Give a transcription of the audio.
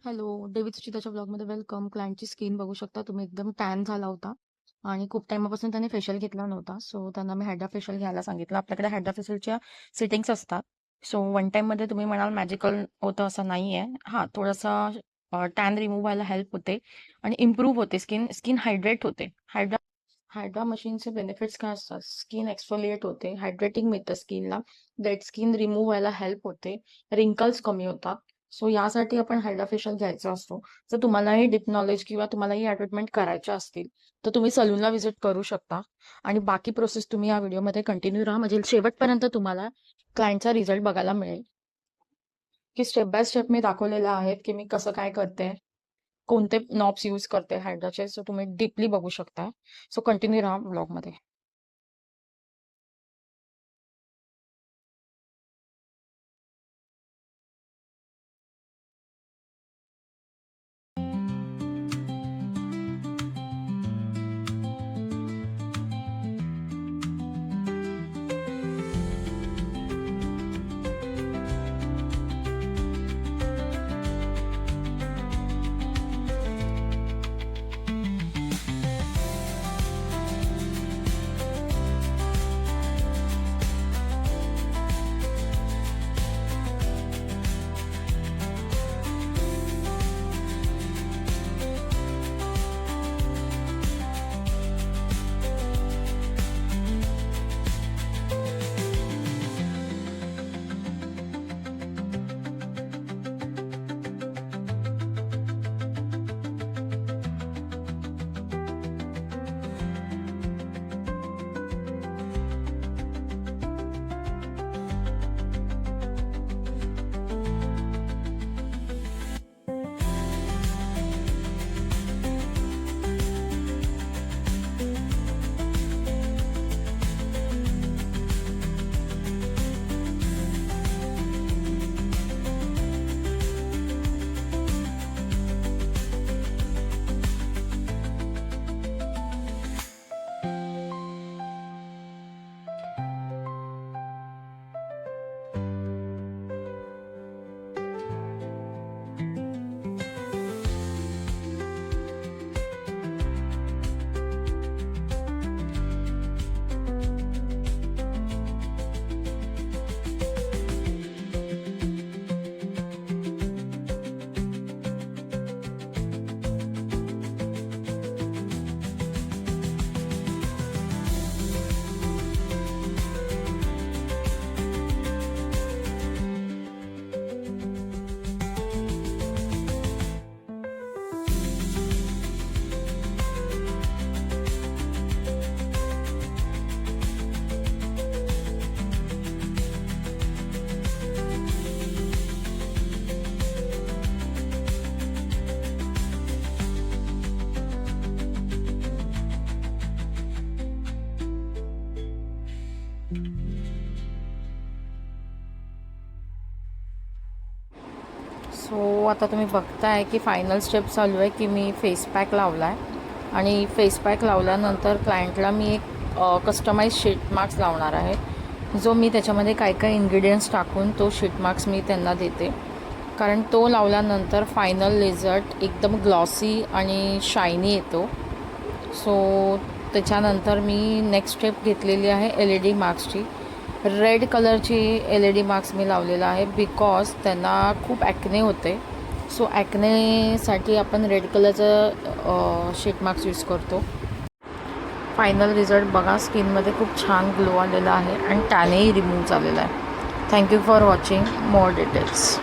Hello, David सुचिताच्या ब्लॉगमध्ये welcome. क्लायंटची skin बघू शकता तुम्ही, एकदम टॅन झाला होता आणि खूप टाइमापासून त्याने फेशियल घेतला नव्हता. सो त्यांना मी हायड्रा फेशियल घ्यायला सांगितलं. आपल्याकडे हायड्रा फेशियलच्या सिटिंग्स असतात. सो वन टाइममध्ये तुम्ही म्हणाल मॅजिकल होतं असं नाही आहे. हां, थोडासा टॅन रिमूव्ह व्हायला हेल्प होते आणि इम्प्रूव्ह होते स्किन. स्किन हायड्रेट होते. हायड्रा हायड्रा मशीनचे बेनिफिट्स काय असतात? स्किन एक्सफोलिएट होते, हायड्रेटिंग मिळतं स्किनला, डेड स्किन रिमूव्ह व्हायला हेल्प होते, रिंकल्स कमी होतात. सो यासाठी आपण हायड्रा फेशियल घ्यायचा असतो. जर तुम्हालाही डीप नॉलेज किंवा तुम्हालाही ॲडवर्टाइजमेंट करायच्या असतील तर तुम्ही सलूनला व्हिजिट करू शकता आणि बाकी प्रोसेस तुम्ही या व्हिडिओमध्ये कंटिन्यू राहा, म्हणजे शेवटपर्यंत तुम्हाला क्लायंटचा रिझल्ट बघायला मिळेल. की स्टेप बाय स्टेप मी दाखवलेलं आहे की मी कसं काय करते, कोणते नॉब्स यूज करते हायड्राचे. सो तुम्ही डीपली बघू शकता. सो कंटिन्यू राहा ब्लॉगमध्ये. सो आता तुम्ही बघताय की फायनल स्टेप चालू आहे की मी फेस पॅक लावला आहे आणि फेस पॅक लावल्यानंतर क्लायंटला मी एक कस्टमाइज शीट मार्क्स लावणार आहे, जो मी त्याच्यामध्ये काय काय इन्ग्रेडियंट्स टाकून तो शीट मार्क्स मी त्यांना देते. कारण तो लावल्यानंतर फायनल रिझल्ट एकदम ग्लॉसी आणि शायनी येतो. सो त्याच्यानंतर मी नेक्स्ट स्टेप घेतलेली आहे LED मार्क्सची. रेड कलरची LED मार्क्स मी लावलेला आहे बिकॉज त्यांना खूप ॲक्ने होते. सो ॲक्नेसाठी आपण रेड कलरचं शीट मार्क्स यूज करतो. फायनल रिझल्ट बघा, स्किनमध्ये खूप छान ग्लो आलेला आहे आणि टॅनही रिमूव्ह झालेला आहे. Thank you for watching more details.